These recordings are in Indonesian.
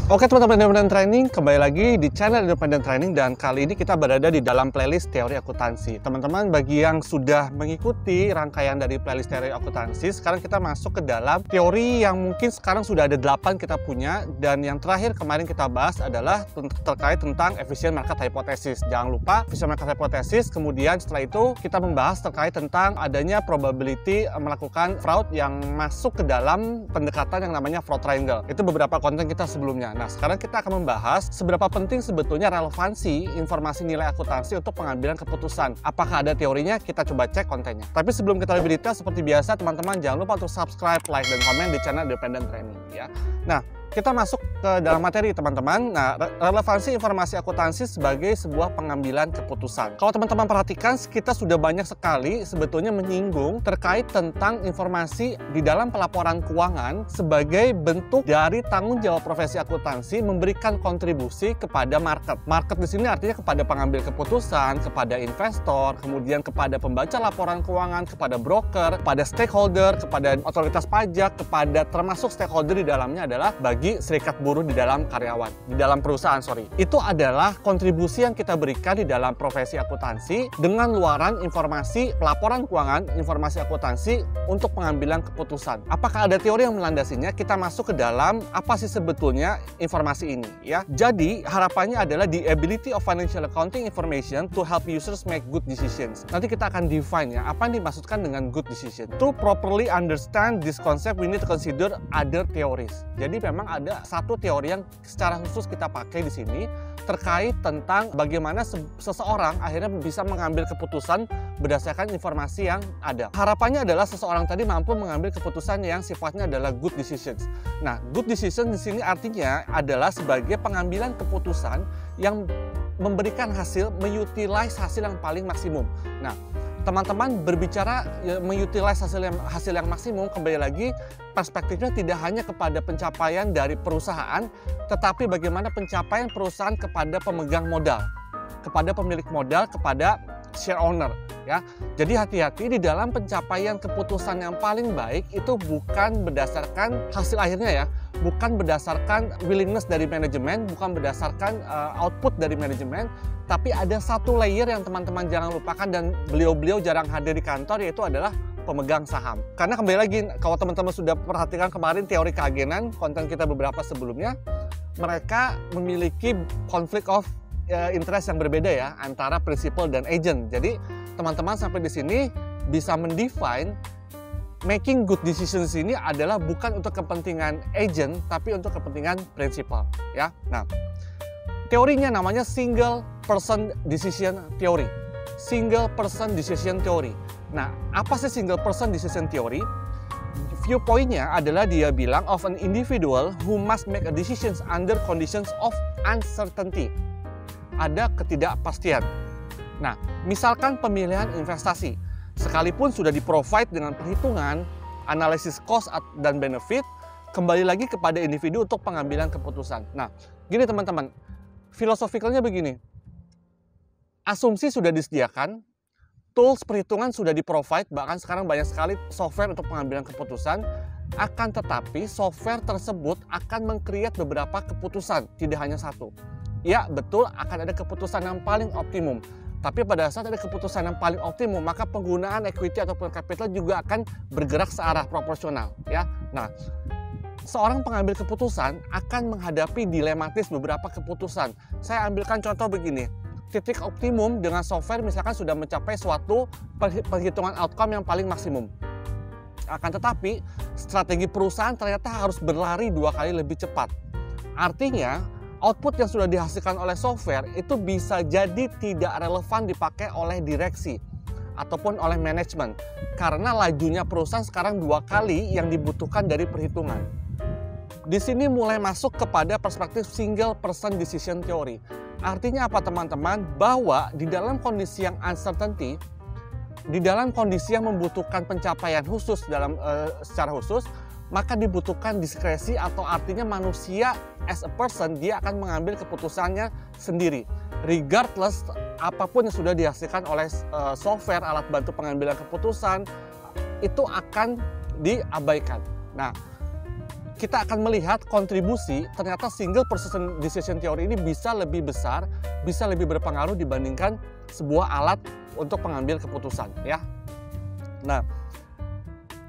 Oke teman-teman Independent Training, kembali lagi di channel Independent Training dan kali ini kita berada di dalam playlist teori akuntansi. Teman-teman bagi yang sudah mengikuti rangkaian dari playlist teori akuntansi, sekarang kita masuk ke dalam teori yang mungkin sekarang sudah ada 8 kita punya, dan yang terakhir kemarin kita bahas adalah terkait tentang efficient market hypothesis. Jangan lupa efficient market hypothesis, kemudian setelah itu kita membahas terkait tentang adanya probability melakukan fraud yang masuk ke dalam pendekatan yang namanya fraud triangle. Itu beberapa konten kita sebelumnya. Nah, sekarang kita akan membahas seberapa penting sebetulnya relevansi informasi nilai akuntansi untuk pengambilan keputusan. Apakah ada teorinya? Kita coba cek kontennya. Tapi sebelum kita lebih detail, seperti biasa teman-teman jangan lupa untuk subscribe, like, dan komen di channel Independent Training ya. Nah, kita masuk ke dalam materi teman-teman. Nah, relevansi informasi akuntansi sebagai sebuah pengambilan keputusan. Kalau teman-teman perhatikan, kita sudah banyak sekali sebetulnya menyinggung terkait tentang informasi di dalam pelaporan keuangan sebagai bentuk dari tanggung jawab profesi akuntansi memberikan kontribusi kepada market. Market di sini artinya kepada pengambil keputusan, kepada investor, kemudian kepada pembaca laporan keuangan, kepada broker, kepada stakeholder, kepada otoritas pajak, kepada termasuk stakeholder di dalamnya adalah bagi serikat buruh di dalam karyawan, di dalam perusahaan, Itu adalah kontribusi yang kita berikan di dalam profesi akuntansi dengan luaran informasi pelaporan keuangan, informasi akuntansi untuk pengambilan keputusan. Apakah ada teori yang melandasinya? Kita masuk ke dalam apa sih sebetulnya informasi ini ya. Jadi harapannya adalah the ability of financial accounting information to help users make good decisions. Nanti kita akan define ya, apa yang dimaksudkan dengan good decision. To properly understand this concept, we need to consider other theories. Jadi memang ada satu teori yang secara khusus kita pakai di sini terkait tentang bagaimana seseorang akhirnya bisa mengambil keputusan berdasarkan informasi yang ada. Harapannya adalah seseorang tadi mampu mengambil keputusan yang sifatnya adalah good decisions. Nah, good decision di sini artinya adalah sebagai pengambilan keputusan yang memberikan hasil, mengutilize hasil yang paling maksimum. Nah, teman-teman berbicara mengutilize hasil yang maksimum, kembali lagi perspektifnya tidak hanya kepada pencapaian dari perusahaan, tetapi bagaimana pencapaian perusahaan kepada pemegang modal, kepada pemilik modal, kepada share owner ya. Jadi hati-hati di dalam pencapaian keputusan yang paling baik itu bukan berdasarkan hasil akhirnya ya, bukan berdasarkan willingness dari manajemen, bukan berdasarkan output dari manajemen, tapi ada satu layer yang teman-teman jangan lupakan dan beliau-beliau jarang hadir di kantor, yaitu adalah pemegang saham. Karena kembali lagi, kalau teman-teman sudah perhatikan kemarin teori keagenan, konten kita beberapa sebelumnya, mereka memiliki konflik of interest yang berbeda ya, antara principal dan agent. Jadi teman-teman sampai di sini bisa mendefine making good decisions ini adalah bukan untuk kepentingan agent, tapi untuk kepentingan principal ya. Nah, teorinya namanya single person decision theory. Single person decision theory. Nah, apa sih single person decision theory? Viewpoint-nya adalah dia bilang of an individual who must make a decisions under conditions of uncertainty. Ada ketidakpastian. Nah, misalkan pemilihan investasi, sekalipun sudah di-provide dengan perhitungan, analisis cost dan benefit, kembali lagi kepada individu untuk pengambilan keputusan. Nah, gini teman-teman, filosofikalnya begini, asumsi sudah disediakan, tools perhitungan sudah di-provide, bahkan sekarang banyak sekali software untuk pengambilan keputusan, akan tetapi software tersebut akan meng-create beberapa keputusan, tidak hanya satu. Ya, betul, akan ada keputusan yang paling optimum. Tapi pada saat ada keputusan yang paling optimum, maka penggunaan equity ataupun capital juga akan bergerak searah proporsional. Ya, nah, seorang pengambil keputusan akan menghadapi dilematis beberapa keputusan. Saya ambilkan contoh begini, titik optimum dengan software misalkan sudah mencapai suatu perhitungan outcome yang paling maksimum. Akan tetapi, strategi perusahaan ternyata harus berlari 2 kali lebih cepat. Artinya, output yang sudah dihasilkan oleh software itu bisa jadi tidak relevan dipakai oleh direksi ataupun oleh manajemen karena lajunya perusahaan sekarang 2 kali yang dibutuhkan dari perhitungan. Di sini mulai masuk kepada perspektif single person decision theory. Artinya apa teman-teman? Bahwa di dalam kondisi yang uncertainty, di dalam kondisi yang membutuhkan pencapaian khusus secara khusus, maka dibutuhkan diskresi atau artinya manusia as a person dia akan mengambil keputusannya sendiri regardless apapun yang sudah dihasilkan oleh software alat bantu pengambilan keputusan itu akan diabaikan. Nah, kita akan melihat kontribusi ternyata single person decision theory ini bisa lebih besar, bisa lebih berpengaruh dibandingkan sebuah alat untuk mengambil keputusan, ya. Nah,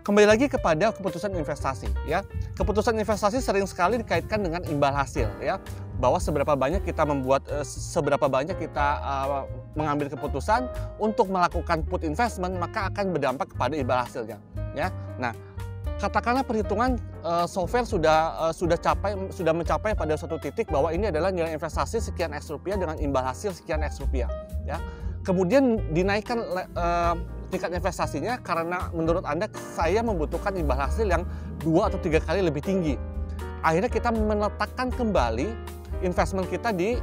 kembali lagi kepada keputusan investasi, ya. Keputusan investasi sering sekali dikaitkan dengan imbal hasil, ya. Bahwa seberapa banyak kita mengambil keputusan untuk melakukan put investment, maka akan berdampak kepada imbal hasilnya, ya. Nah, katakanlah perhitungan software sudah mencapai pada suatu titik bahwa ini adalah nilai investasi sekian X rupiah dengan imbal hasil sekian X rupiah, ya. Kemudian dinaikkan tingkat investasinya karena menurut Anda saya membutuhkan imbal hasil yang 2 atau 3 kali lebih tinggi. Akhirnya kita meletakkan kembali investment kita di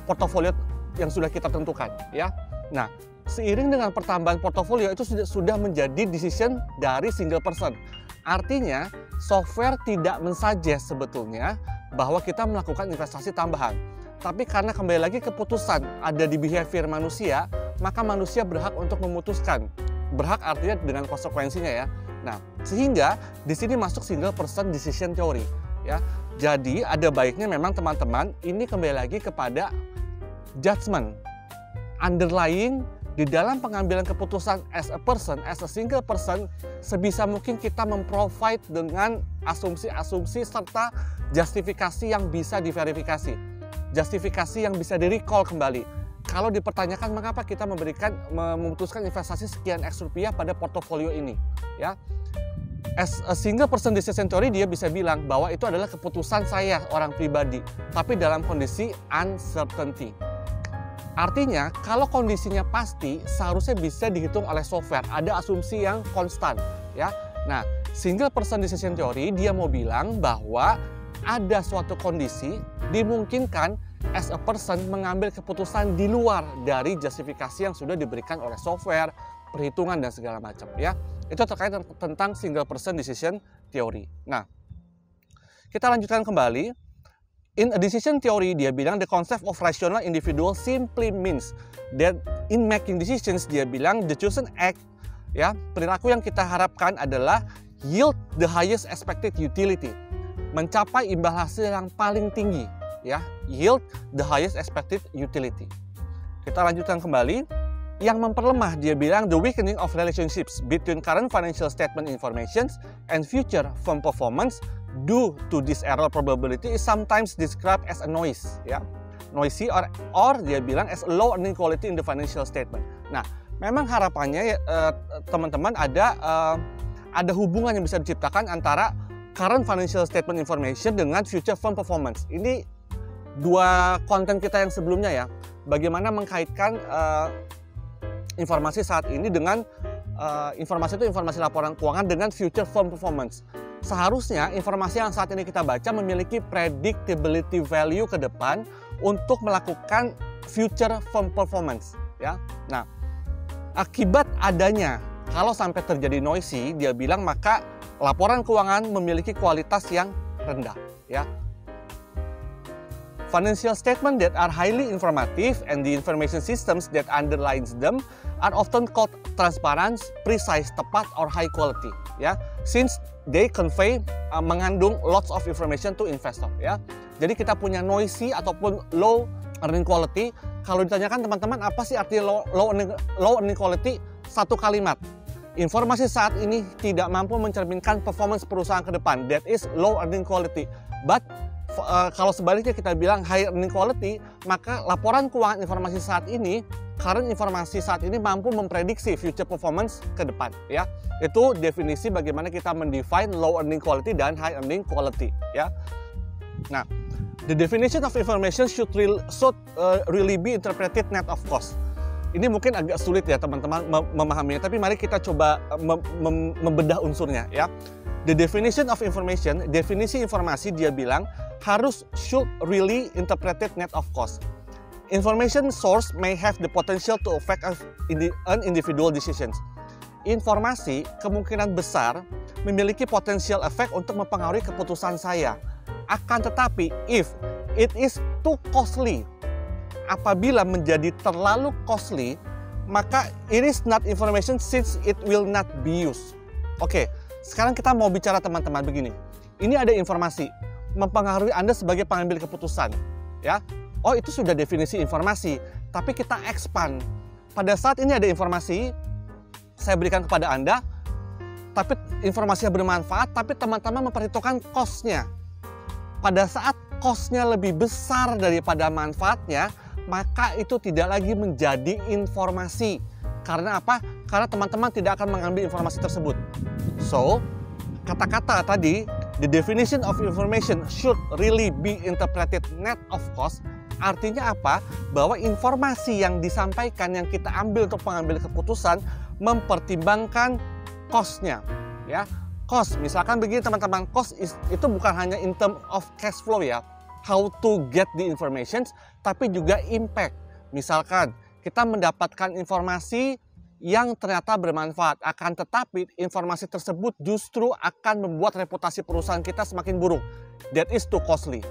portofolio yang sudah kita tentukan, ya. Nah, seiring dengan pertambahan portofolio itu sudah menjadi decision dari single person. Artinya, software tidak mensuggest sebetulnya bahwa kita melakukan investasi tambahan. Tapi karena kembali lagi keputusan ada di behavior manusia, maka manusia berhak untuk memutuskan. Berhak artinya dengan konsekuensinya, ya. Nah, sehingga di sini masuk single person decision theory, ya. Jadi ada baiknya memang teman-teman ini kembali lagi kepada judgment underlying di dalam pengambilan keputusan as a person, as a single person, sebisa mungkin kita memprovide dengan asumsi-asumsi serta justifikasi yang bisa diverifikasi, justifikasi yang bisa di-recall kembali. Kalau dipertanyakan mengapa kita memutuskan investasi sekian X rupiah pada portofolio ini, ya. As a single person decision theory, dia bisa bilang bahwa itu adalah keputusan saya orang pribadi, tapi dalam kondisi uncertainty. Artinya, kalau kondisinya pasti, seharusnya bisa dihitung oleh software. Ada asumsi yang konstan, ya. Nah, single person decision theory dia mau bilang bahwa ada suatu kondisi dimungkinkan as a person mengambil keputusan di luar dari justifikasi yang sudah diberikan oleh software, perhitungan dan segala macam, ya. Itu terkait tentang single person decision theory. Nah, kita lanjutkan kembali. In a decision theory, dia bilang the concept of rational individual simply means that in making decisions, dia bilang the chosen act, ya, perilaku yang kita harapkan adalah yield the highest expected utility, mencapai imbal hasil yang paling tinggi, ya, yield the highest expected utility. Kita lanjutkan kembali. Yang memperlemah, dia bilang the weakening of relationships between current financial statement information and future firm performance due to this error probability is sometimes described as a noise, ya, noisy or dia bilang as low earning quality in the financial statement. Nah, memang harapannya teman-teman ada hubungan yang bisa diciptakan antara current financial statement information dengan future firm performance. Ini dua konten kita yang sebelumnya, ya, bagaimana mengkaitkan informasi saat ini dengan informasi laporan keuangan dengan future firm performance. Seharusnya informasi yang saat ini kita baca memiliki predictability value ke depan untuk melakukan future firm performance, ya. Nah, akibat adanya kalau sampai terjadi noisy, dia bilang maka laporan keuangan memiliki kualitas yang rendah, ya. Financial statements that are highly informative and the information systems that underlies them are often called transparent, precise, tepat, or high quality, ya. Since they convey mengandung lots of information to investor, ya. Jadi kita punya noisy ataupun low earning quality. Kalau ditanyakan teman-teman apa sih arti low earning quality? Satu kalimat. Informasi saat ini tidak mampu mencerminkan performance perusahaan ke depan. That is low earning quality. But kalau sebaliknya kita bilang high earning quality, maka laporan keuangan informasi saat ini, current informasi saat ini mampu memprediksi future performance ke depan, ya. Itu definisi bagaimana kita mendefine low earning quality dan high earning quality, ya. Nah, the definition of information should really be interpreted net of cost. Ini mungkin agak sulit ya teman-teman memahaminya, tapi mari kita coba membedah unsurnya, ya. The definition of information, definisi informasi dia bilang should really interpreted net of cost. Information source may have the potential to affect an individual decisions. Informasi kemungkinan besar memiliki potensial efek untuk mempengaruhi keputusan saya. Akan tetapi, if it is too costly, apabila menjadi terlalu costly, maka it is not information since it will not be used. Oke, sekarang kita mau bicara teman-teman begini. ini ada informasi mempengaruhi Anda sebagai pengambil keputusan, ya. Oh, itu sudah definisi informasi, tapi kita expand. Pada saat ini ada informasi saya berikan kepada Anda, tapi informasinya bermanfaat, tapi teman-teman memperhitungkan cost-nya. Pada saat cost-nya lebih besar daripada manfaatnya, maka itu tidak lagi menjadi informasi. Karena apa? Karena teman-teman tidak akan mengambil informasi tersebut. So, kata-kata tadi, the definition of information should really be interpreted net of cost. Artinya apa? Bahwa informasi yang disampaikan, yang kita ambil untuk mengambil keputusan, mempertimbangkan cost-nya. Ya, cost, misalkan begini teman-teman, cost itu bukan hanya in term of cash flow ya, how to get the information, tapi juga impact. Misalkan kita mendapatkan informasi yang ternyata bermanfaat, akan tetapi informasi tersebut justru akan membuat reputasi perusahaan kita semakin buruk. That is too costly.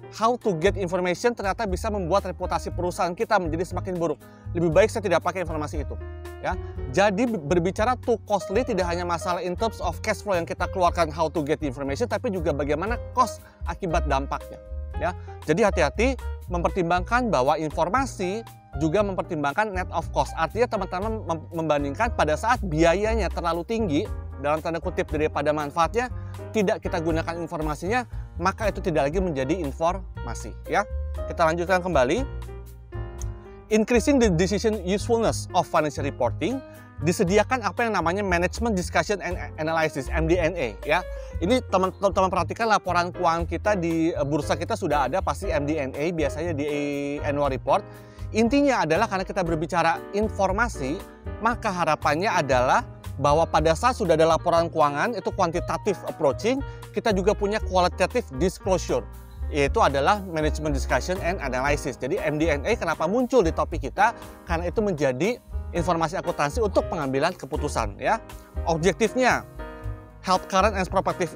How to get information ternyata bisa membuat reputasi perusahaan kita menjadi semakin buruk. Lebih baik saya tidak pakai informasi itu. Ya, jadi berbicara too costly tidak hanya masalah in terms of cash flow yang kita keluarkan how to get information, tapi juga bagaimana cost akibat dampaknya. Ya, jadi hati-hati mempertimbangkan bahwa informasi juga mempertimbangkan net of cost. Artinya teman-teman membandingkan pada saat biayanya terlalu tinggi, dalam tanda kutip daripada manfaatnya, tidak kita gunakan informasinya, maka itu tidak lagi menjadi informasi. Ya, kita lanjutkan kembali. Increasing the decision usefulness of financial reporting, disediakan apa yang namanya Management Discussion and Analysis, MD&A. Ya, ini teman-teman perhatikan laporan keuangan kita di bursa kita sudah ada pasti MD&A, biasanya di annual report. Intinya adalah karena kita berbicara informasi, maka harapannya adalah bahwa pada saat sudah ada laporan keuangan, itu quantitative approaching, kita juga punya qualitative disclosure, yaitu adalah Management Discussion and Analysis. Jadi MD&A kenapa muncul di topik kita? Karena itu menjadi informasi akuntansi untuk pengambilan keputusan. Ya, objektifnya help current and prospective,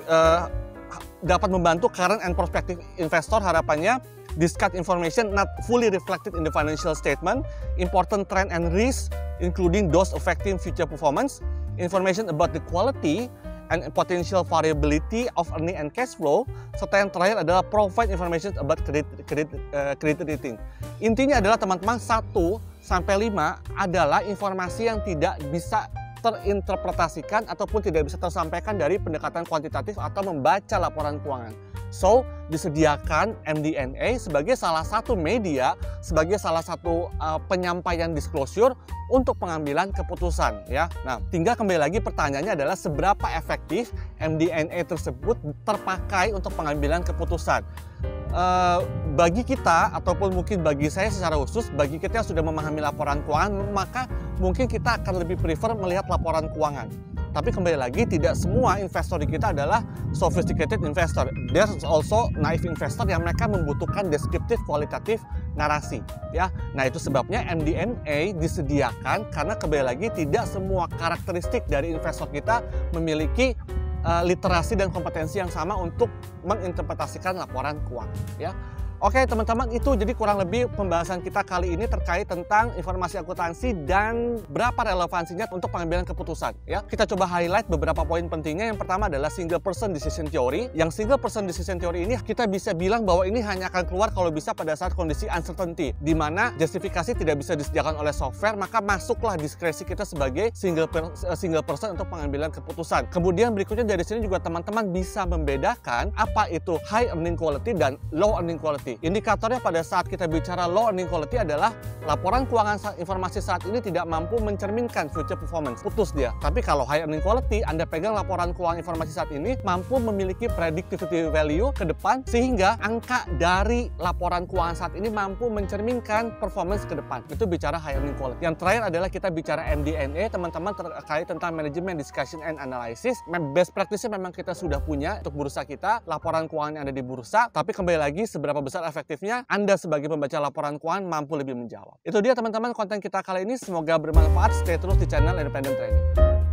dapat membantu current and prospective investor, harapannya discuss information not fully reflected in the financial statement, important trend and risk, including those affecting future performance, information about the quality and potential variability of earning and cash flow, serta yang terakhir adalah provide information about credit rating. Intinya adalah teman-teman 1 sampai 5 adalah informasi yang tidak bisa terinterpretasikan ataupun tidak bisa tersampaikan dari pendekatan kuantitatif atau membaca laporan keuangan. So, disediakan MD&A sebagai salah satu media, sebagai salah satu penyampaian disclosure untuk pengambilan keputusan. Ya, nah, tinggal kembali lagi pertanyaannya adalah seberapa efektif MD&A tersebut terpakai untuk pengambilan keputusan. Bagi kita ataupun mungkin bagi saya secara khusus, bagi kita yang sudah memahami laporan keuangan, maka mungkin kita akan lebih prefer melihat laporan keuangan. Tapi kembali lagi, tidak semua investor di kita adalah sophisticated investor. There's also naive investor yang mereka membutuhkan deskriptif, kualitatif, narasi. Ya, nah itu sebabnya MD&A disediakan karena kembali lagi tidak semua karakteristik dari investor kita memiliki literasi dan kompetensi yang sama untuk menginterpretasikan laporan keuangan. Ya. Oke teman-teman, itu jadi kurang lebih pembahasan kita kali ini terkait tentang informasi akuntansi dan berapa relevansinya untuk pengambilan keputusan. Ya, kita coba highlight beberapa poin pentingnya. Yang pertama adalah single person decision theory. Yang single person decision theory ini kita bisa bilang bahwa ini hanya akan keluar kalau bisa pada saat kondisi uncertainty, di mana justifikasi tidak bisa disediakan oleh software, maka masuklah diskresi kita sebagai single person untuk pengambilan keputusan. Kemudian berikutnya dari sini juga teman-teman bisa membedakan apa itu high earning quality dan low earning quality. Indikatornya pada saat kita bicara low earning quality adalah laporan keuangan informasi saat ini tidak mampu mencerminkan future performance, putus dia. Tapi kalau high earning quality, Anda pegang laporan keuangan informasi saat ini mampu memiliki predictive value ke depan, sehingga angka dari laporan keuangan saat ini mampu mencerminkan performance ke depan. Itu bicara high earning quality. Yang terakhir adalah kita bicara MD&A, teman-teman, terkait tentang Management Discussion and Analysis. Best practice-nya memang kita sudah punya untuk bursa kita, laporan keuangan yang ada di bursa, tapi kembali lagi seberapa besar efektifnya Anda sebagai pembaca laporan keuangan mampu lebih menjawab. Itu dia teman-teman konten kita kali ini, semoga bermanfaat. Stay terus di channel Independent Training.